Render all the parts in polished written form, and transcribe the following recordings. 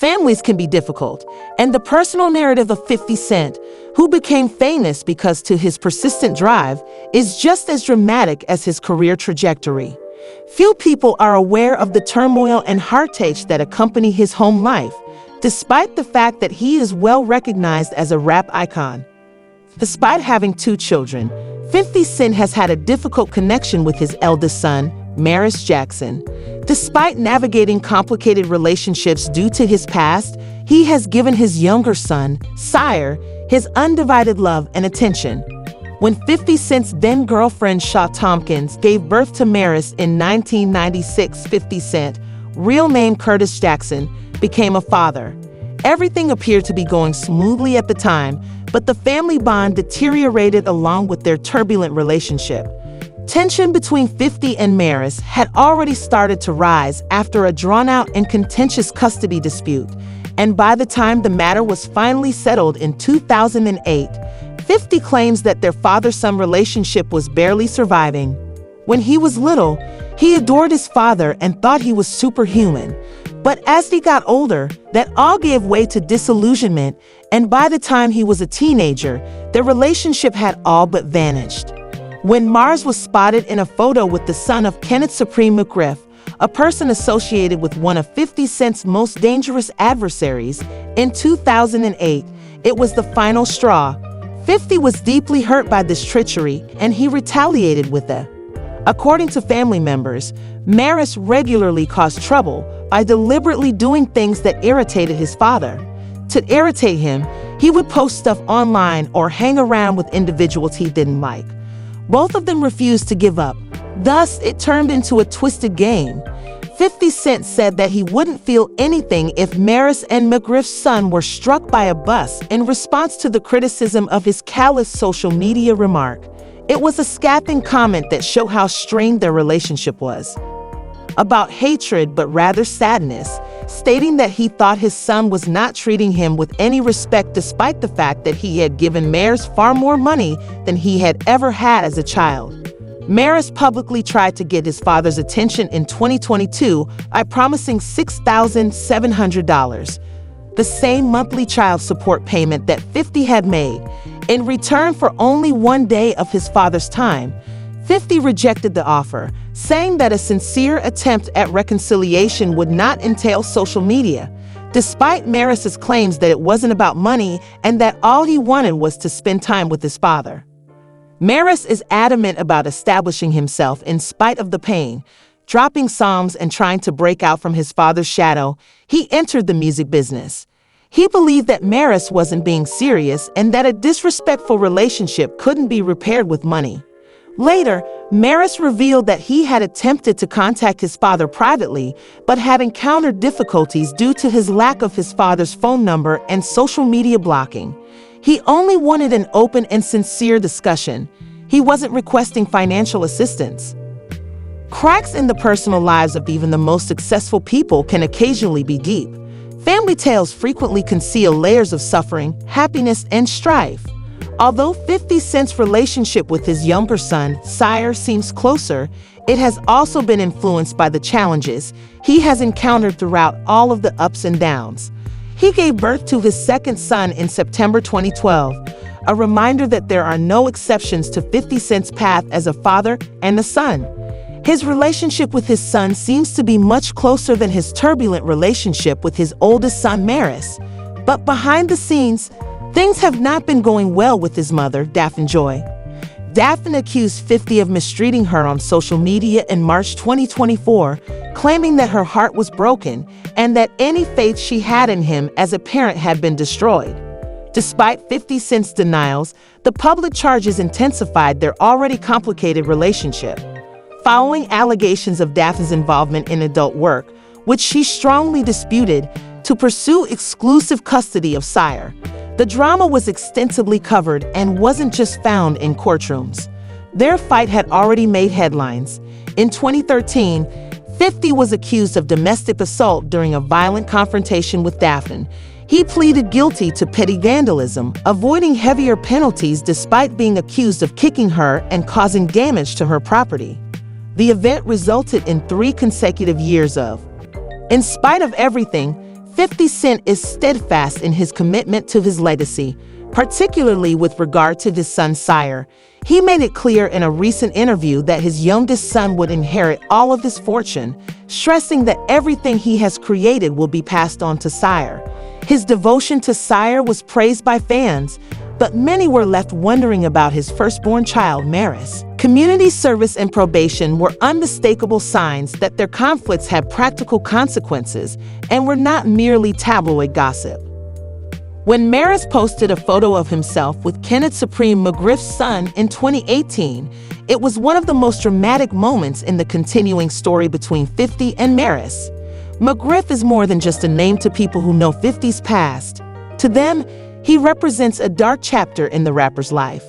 Families can be difficult, and the personal narrative of 50 Cent, who became famous because to his persistent drive, is just as dramatic as his career trajectory. Few people are aware of the turmoil and heartache that accompany his home life, despite the fact that he is well recognized as a rap icon. Despite having 2 children, 50 Cent has had a difficult connection with his eldest son, Maris Jackson. Despite navigating complicated relationships due to his past, he has given his younger son, Sire, his undivided love and attention. When 50 Cent's then-girlfriend Shaw Tompkins gave birth to Maris in 1996, 50 Cent, real name Curtis Jackson, became a father. Everything appeared to be going smoothly at the time, but the family bond deteriorated along with their turbulent relationship. Tension between 50 and Maris had already started to rise after a drawn-out and contentious custody dispute, and by the time the matter was finally settled in 2008, 50 claims that their father-son relationship was barely surviving. When he was little, he adored his father and thought he was superhuman. But as he got older, that all gave way to disillusionment, and by the time he was a teenager, their relationship had all but vanished. When Mars was spotted in a photo with the son of Kenneth Supreme McGriff, a person associated with one of 50 Cent's most dangerous adversaries, in 2008, it was the final straw. 50 was deeply hurt by this treachery, and he retaliated with it. According to family members, Maris regularly caused trouble by deliberately doing things that irritated his father. To irritate him, he would post stuff online or hang around with individuals he didn't like. Both of them refused to give up. Thus, it turned into a twisted game. 50 Cent said that he wouldn't feel anything if Maris and McGriff's son were struck by a bus in response to the criticism of his callous social media remark. It was a scathing comment that showed how strained their relationship was. About hatred, but rather sadness, stating that he thought his son was not treating him with any respect despite the fact that he had given Maris far more money than he had ever had as a child. Maris publicly tried to get his father's attention in 2022 by promising $6,700, the same monthly child support payment that 50 had made. In return for only 1 day of his father's time, 50 rejected the offer, saying that a sincere attempt at reconciliation would not entail social media, despite Maris's claims that it wasn't about money and that all he wanted was to spend time with his father. Maris is adamant about establishing himself in spite of the pain. Dropping psalms and trying to break out from his father's shadow, he entered the music business. He believed that Maris wasn't being serious and that a disrespectful relationship couldn't be repaired with money. Later, Maris revealed that he had attempted to contact his father privately, but had encountered difficulties due to his lack of his father's phone number and social media blocking. He only wanted an open and sincere discussion. He wasn't requesting financial assistance. Cracks in the personal lives of even the most successful people can occasionally be deep. Family tales frequently conceal layers of suffering, happiness, and strife. Although 50 Cent's relationship with his younger son, Sire, seems closer, it has also been influenced by the challenges he has encountered throughout all of the ups and downs. He gave birth to his second son in September 2012, a reminder that there are no exceptions to 50 Cent's path as a father and a son. His relationship with his son seems to be much closer than his turbulent relationship with his oldest son, Maris. But behind the scenes, things have not been going well with his mother, Daphne Joy. Daphne accused 50 of mistreating her on social media in March 2024, claiming that her heart was broken and that any faith she had in him as a parent had been destroyed. Despite 50 Cent's denials, the public charges intensified their already complicated relationship. Following allegations of Daphne's involvement in adult work, which she strongly disputed, to pursue exclusive custody of Sire, the drama was extensively covered and wasn't just found in courtrooms. Their fight had already made headlines. In 2013, 50 was accused of domestic assault during a violent confrontation with Daphne. He pleaded guilty to petty vandalism, avoiding heavier penalties despite being accused of kicking her and causing damage to her property. The event resulted in 3 consecutive years of. In spite of everything, 50 Cent is steadfast in his commitment to his legacy, particularly with regard to his son Sire. He made it clear in a recent interview that his youngest son would inherit all of his fortune, stressing that everything he has created will be passed on to Sire. His devotion to Sire was praised by fans, but many were left wondering about his firstborn child, Maris. Community service and probation were unmistakable signs that their conflicts had practical consequences and were not merely tabloid gossip. When Maris posted a photo of himself with Kenneth Supreme McGriff's son in 2018, it was one of the most dramatic moments in the continuing story between 50 and Maris. McGriff is more than just a name to people who know 50's past. To them, he represents a dark chapter in the rapper's life.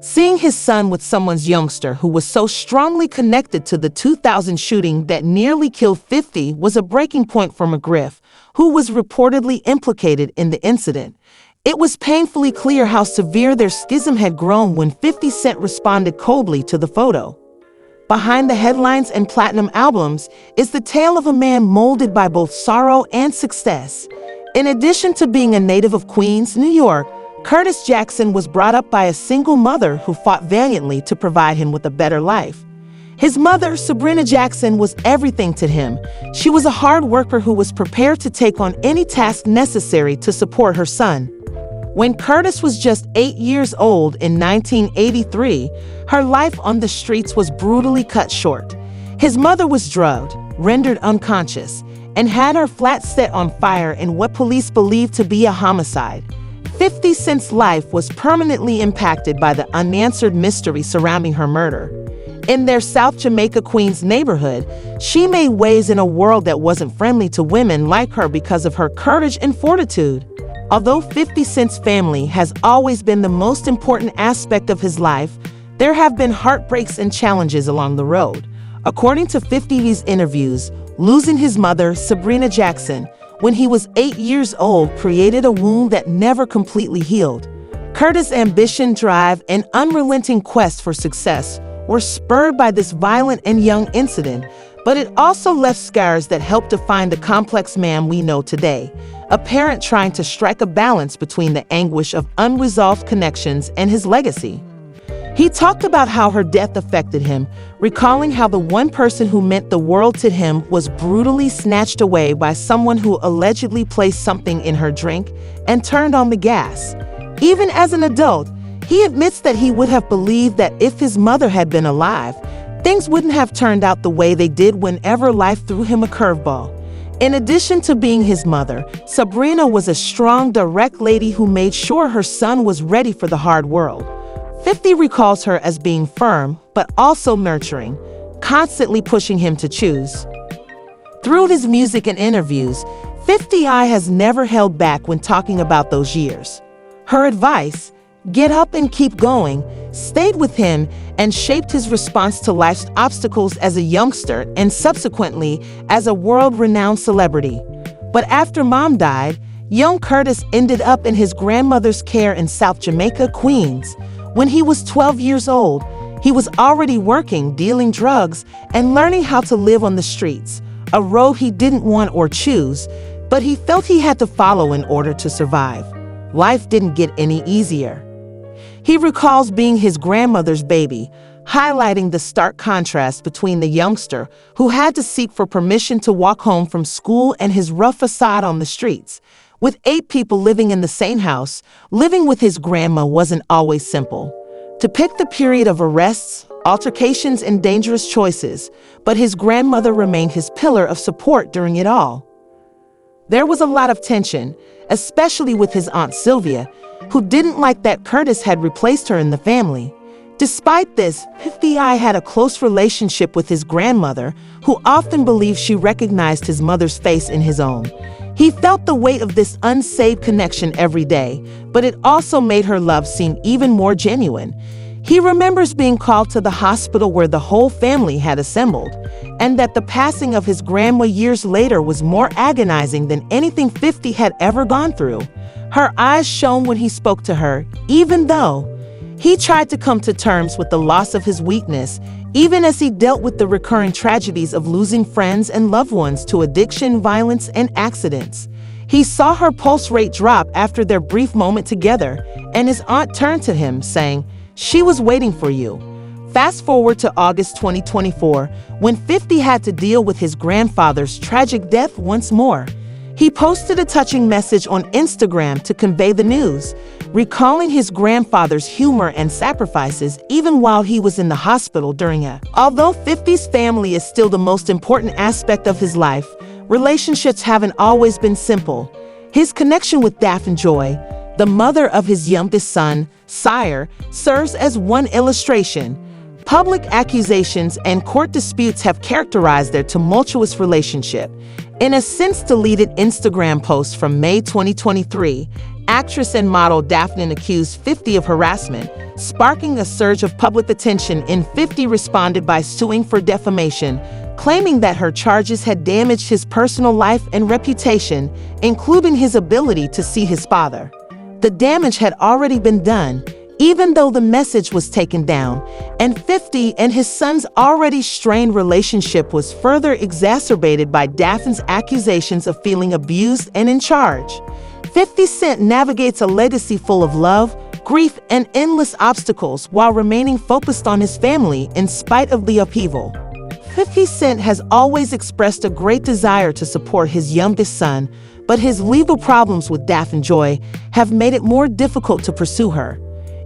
Seeing his son with someone's youngster who was so strongly connected to the 2000 shooting that nearly killed 50 was a breaking point for McGriff, who was reportedly implicated in the incident. It was painfully clear how severe their schism had grown when 50 Cent responded coldly to the photo. Behind the headlines and platinum albums is the tale of a man molded by both sorrow and success. In addition to being a native of Queens, New York, Curtis Jackson was brought up by a single mother who fought valiantly to provide him with a better life. His mother, Sabrina Jackson, was everything to him. She was a hard worker who was prepared to take on any task necessary to support her son. When Curtis was just 8 years old in 1983, her life on the streets was brutally cut short. His mother was drugged, rendered unconscious, and had her flat set on fire in what police believed to be a homicide. 50 Cent's life was permanently impacted by the unanswered mystery surrounding her murder. In their South Jamaica, Queens neighborhood, she made waves in a world that wasn't friendly to women like her because of her courage and fortitude. Although 50 Cent's family has always been the most important aspect of his life, there have been heartbreaks and challenges along the road. According to 50's interviews, losing his mother, Sabrina Jackson, when he was 8 years old created a wound that never completely healed. Curtis' ambition, drive, and unrelenting quest for success were spurred by this violent and young incident, but it also left scars that helped define the complex man we know today, a parent trying to strike a balance between the anguish of unresolved connections and his legacy. He talked about how her death affected him, recalling how the one person who meant the world to him was brutally snatched away by someone who allegedly placed something in her drink and turned on the gas. Even as an adult, he admits that he would have believed that if his mother had been alive, things wouldn't have turned out the way they did whenever life threw him a curveball. In addition to being his mother, Sabrina was a strong, direct lady who made sure her son was ready for the hard world. 50 recalls her as being firm, but also nurturing, constantly pushing him to choose. Through his music and interviews, 50i has never held back when talking about those years. Her advice, "Get up and keep going," stayed with him and shaped his response to life's obstacles as a youngster and subsequently as a world-renowned celebrity. But after Mom died, young Curtis ended up in his grandmother's care in South Jamaica, Queens. When he was 12 years old, he was already working, dealing drugs, and learning how to live on the streets, a road he didn't want or choose, but he felt he had to follow in order to survive. Life didn't get any easier. He recalls being his grandmother's baby, highlighting the stark contrast between the youngster who had to seek for permission to walk home from school and his rough facade on the streets. With 8 people living in the same house, living with his grandma wasn't always simple. To pick the period of arrests, altercations, and dangerous choices, but his grandmother remained his pillar of support during it all. There was a lot of tension, especially with his Aunt Sylvia, who didn't like that Curtis had replaced her in the family. Despite this, 50i had a close relationship with his grandmother, who often believed she recognized his mother's face in his own. He felt the weight of this unsaved connection every day, but it also made her love seem even more genuine. He remembers being called to the hospital where the whole family had assembled, and that the passing of his grandma years later was more agonizing than anything 50 had ever gone through. Her eyes shone when he spoke to her, even though he tried to come to terms with the loss of his weakness, even as he dealt with the recurring tragedies of losing friends and loved ones to addiction, violence, and accidents. He saw her pulse rate drop after their brief moment together, and his aunt turned to him, saying, "She was waiting for you." Fast forward to August 2024, when 50 had to deal with his grandfather's tragic death once more. He posted a touching message on Instagram to convey the news, recalling his grandfather's humor and sacrifices even while he was in the hospital during it. Although 50's family is still the most important aspect of his life, relationships haven't always been simple. His connection with Daphne Joy, the mother of his youngest son, Sire, serves as one illustration. Public accusations and court disputes have characterized their tumultuous relationship. In a since-deleted Instagram post from May 2023, actress and model Daphne accused 50 of harassment, sparking a surge of public attention. 50 responded by suing for defamation, claiming that her charges had damaged his personal life and reputation, including his ability to see his father. The damage had already been done, even though the message was taken down, and 50 and his son's already strained relationship was further exacerbated by Daphne's accusations of feeling abused and in charge. 50 Cent navigates a legacy full of love, grief, and endless obstacles while remaining focused on his family in spite of the upheaval. 50 Cent has always expressed a great desire to support his youngest son, but his legal problems with Daphne Joy have made it more difficult to pursue her.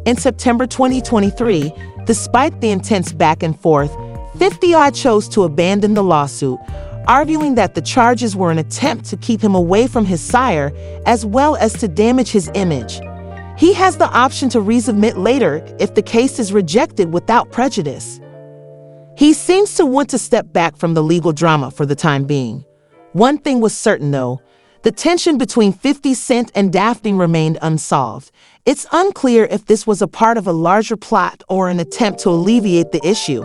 In September 2023, despite the intense back and forth, 50 chose to abandon the lawsuit, arguing that the charges were an attempt to keep him away from his sire as well as to damage his image. He has the option to resubmit later if the case is rejected without prejudice. He seems to want to step back from the legal drama for the time being. One thing was certain, though. The tension between 50 Cent and Daphne remained unsolved. It's unclear if this was a part of a larger plot or an attempt to alleviate the issue.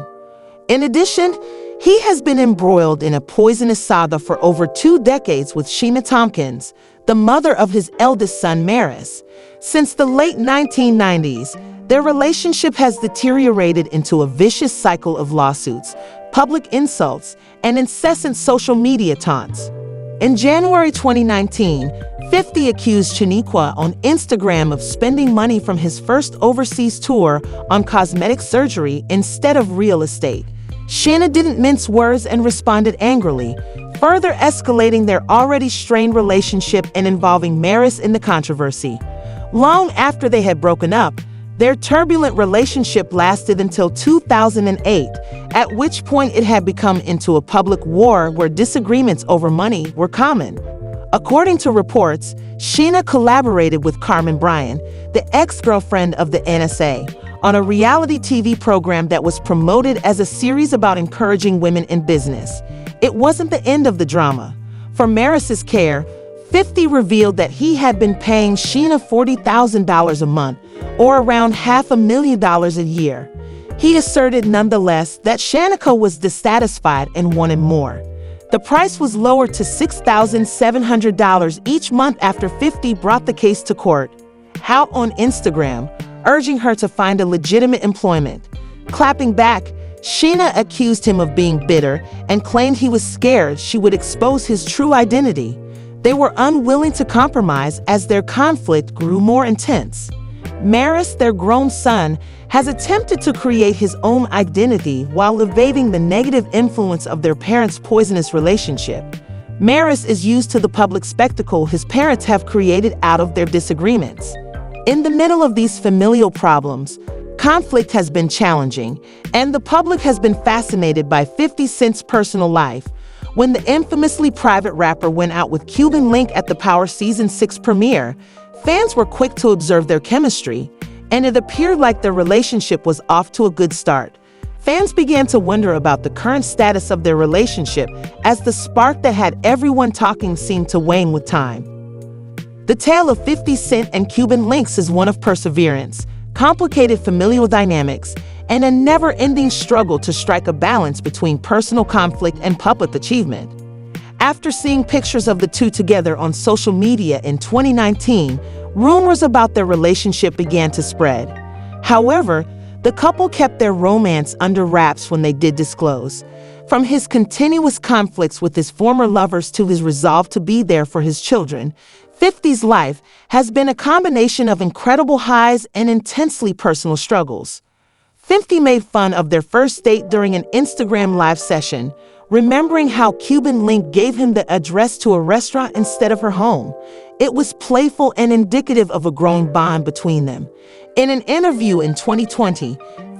In addition, he has been embroiled in a poisonous saga for over 2 decades with Sheena Tompkins, the mother of his eldest son, Maris. Since the late 1990s, their relationship has deteriorated into a vicious cycle of lawsuits, public insults, and incessant social media taunts. In January 2019, 50 accused Shaniqua on Instagram of spending money from his first overseas tour on cosmetic surgery instead of real estate. Sheena didn't mince words and responded angrily, further escalating their already strained relationship and involving Maris in the controversy. Long after they had broken up, their turbulent relationship lasted until 2008, at which point it had become into a public war where disagreements over money were common. According to reports, Sheena collaborated with Carmen Bryan, the ex-girlfriend of the NSA, on a reality TV program that was promoted as a series about encouraging women in business. It wasn't the end of the drama. For Maris's care, 50 revealed that he had been paying Sheena $40,000 a month, or around $500,000 a year. He asserted nonetheless that Shanika was dissatisfied and wanted more. The price was lowered to $6,700 each month after 50 brought the case to court, out on Instagram, urging her to find a legitimate employment. Clapping back, Sheena accused him of being bitter and claimed he was scared she would expose his true identity. They were unwilling to compromise as their conflict grew more intense. Maris, their grown son, has attempted to create his own identity while evading the negative influence of their parents' poisonous relationship. Maris is used to the public spectacle his parents have created out of their disagreements. In the middle of these familial problems, conflict has been challenging, and the public has been fascinated by 50 Cent's personal life. When the infamously private rapper went out with Cuban Link at the Power Season 6 premiere, fans were quick to observe their chemistry, and it appeared like their relationship was off to a good start. Fans began to wonder about the current status of their relationship as the spark that had everyone talking seemed to wane with time. The tale of 50 Cent and Cuban Links is one of perseverance, complicated familial dynamics, and a never-ending struggle to strike a balance between personal conflict and public achievement. After seeing pictures of the two together on social media in 2019, rumors about their relationship began to spread. However, the couple kept their romance under wraps when they did disclose. From his continuous conflicts with his former lovers to his resolve to be there for his children, 50's life has been a combination of incredible highs and intensely personal struggles. 50 made fun of their first date during an Instagram live session, remembering how Cuban Link gave him the address to a restaurant instead of her home. It was playful and indicative of a growing bond between them. In an interview in 2020,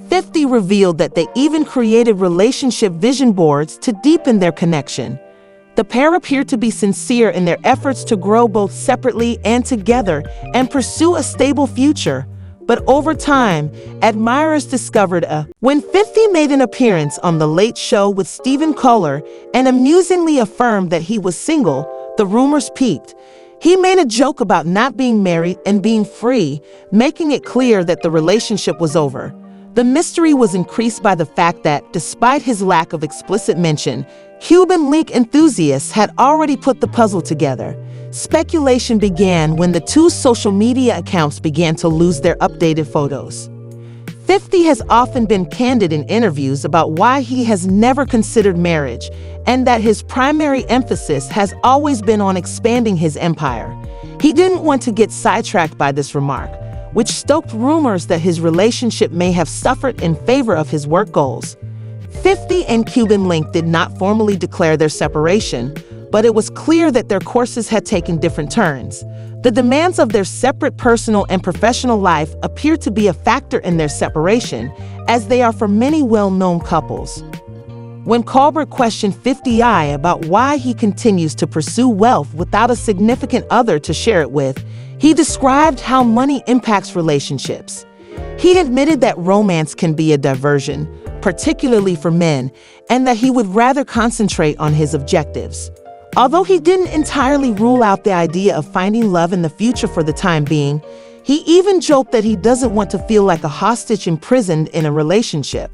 50 revealed that they even created relationship vision boards to deepen their connection. The pair appeared to be sincere in their efforts to grow both separately and together and pursue a stable future. But over time, admirers discovered when 50 made an appearance on The Late Show with Stephen Colbert and amusingly affirmed that he was single, the rumors peaked. He made a joke about not being married and being free, making it clear that the relationship was over. The mystery was increased by the fact that, despite his lack of explicit mention, Cuban Link enthusiasts had already put the puzzle together. Speculation began when the two social media accounts began to lose their updated photos. 50 has often been candid in interviews about why he has never considered marriage and that his primary emphasis has always been on expanding his empire. He didn't want to get sidetracked by this remark, which stoked rumors that his relationship may have suffered in favor of his work goals. 50 and Cuban Link did not formally declare their separation, but it was clear that their courses had taken different turns. The demands of their separate personal and professional life appear to be a factor in their separation, as they are for many well-known couples. When Colbert questioned 50 about why he continues to pursue wealth without a significant other to share it with, he described how money impacts relationships. He admitted that romance can be a diversion, particularly for men, and that he would rather concentrate on his objectives. Although he didn't entirely rule out the idea of finding love in the future for the time being, he even joked that he doesn't want to feel like a hostage imprisoned in a relationship.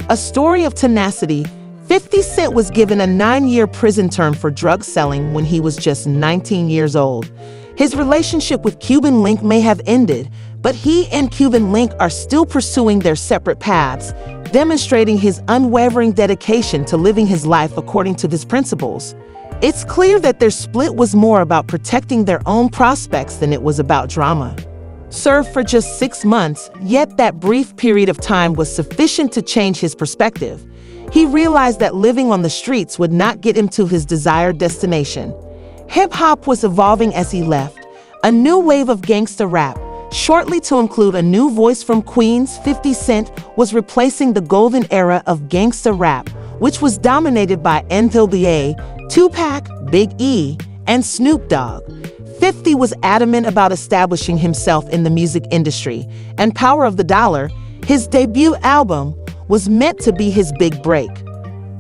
A story of tenacity, 50 Cent was given a 9-year prison term for drug selling when he was just 19 years old. His relationship with Cuban Link may have ended, but he and Cuban Link are still pursuing their separate paths, demonstrating his unwavering dedication to living his life according to his principles. It's clear that their split was more about protecting their own prospects than it was about drama. Served for just 6 months, yet that brief period of time was sufficient to change his perspective. He realized that living on the streets would not get him to his desired destination. Hip-hop was evolving as he left. A new wave of gangsta rap, shortly to include a new voice from Queens, 50 Cent, was replacing the golden era of gangsta rap, which was dominated by NWA, Tupac, Big E, and Snoop Dogg. 50 was adamant about establishing himself in the music industry, and Power of the Dollar, his debut album, was meant to be his big break.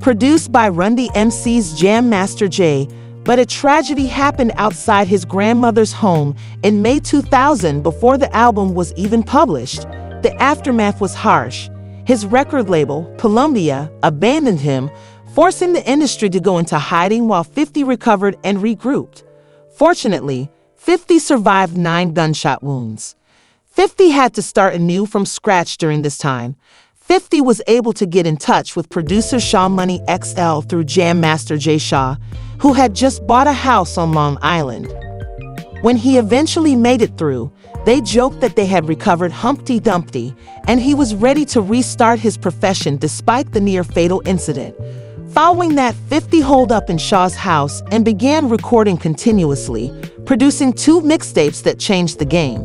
Produced by Run DMC's Jam Master Jay, but a tragedy happened outside his grandmother's home in May 2000 before the album was even published. The aftermath was harsh. His record label, Columbia, abandoned him, forcing the industry to go into hiding while 50 recovered and regrouped. Fortunately, 50 survived 9 gunshot wounds. 50 had to start anew from scratch during this time. 50 was able to get in touch with producer Shaw Money XL through Jam Master Jay Shaw, who had just bought a house on Long Island. When he eventually made it through, they joked that they had recovered Humpty Dumpty, and he was ready to restart his profession despite the near-fatal incident. Following that, 50 holed up in Shaw's house and began recording continuously, producing 2 mixtapes that changed the game.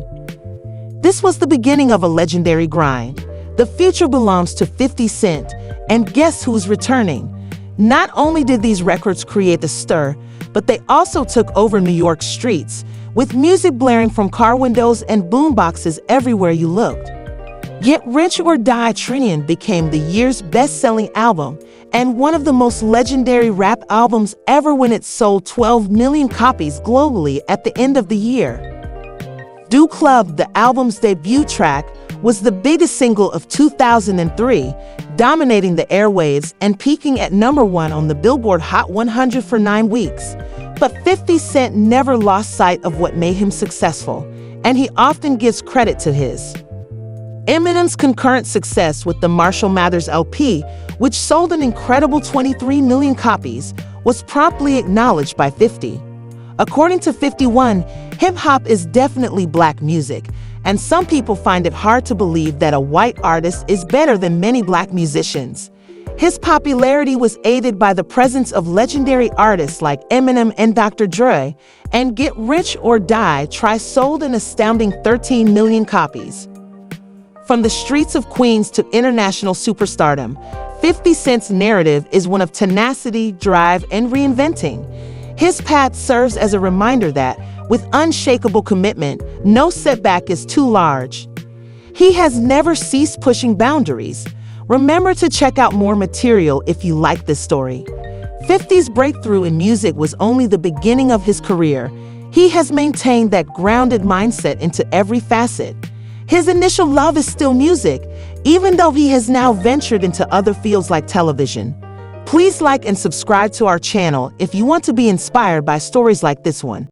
This was the beginning of a legendary grind. The future belongs to 50 Cent, and guess who's returning? Not only did these records create a stir, but they also took over New York's streets, with music blaring from car windows and boomboxes everywhere you looked. Get Rich or Die Trillion became the year's best-selling album and one of the most legendary rap albums ever when it sold 12 million copies globally at the end of the year. Do Club, the album's debut track, was the biggest single of 2003, dominating the airwaves and peaking at #1 on the Billboard Hot 100 for 9 weeks. But 50 Cent never lost sight of what made him successful, and he often gives credit to his Eminem's concurrent success with the Marshall Mathers LP, which sold an incredible 23 million copies, was promptly acknowledged by 50. According to 51, hip-hop is definitely black music, and some people find it hard to believe that a white artist is better than many black musicians. His popularity was aided by the presence of legendary artists like Eminem and Dr. Dre, and Get Rich or Die sold an astounding 13 million copies. From the streets of Queens to international superstardom, 50 Cent's narrative is one of tenacity, drive, and reinventing. His path serves as a reminder that, with unshakable commitment, no setback is too large. He has never ceased pushing boundaries. Remember to check out more material if you like this story. 50's breakthrough in music was only the beginning of his career. He has maintained that grounded mindset into every facet. His initial love is still music, even though he has now ventured into other fields like television. Please like and subscribe to our channel if you want to be inspired by stories like this one.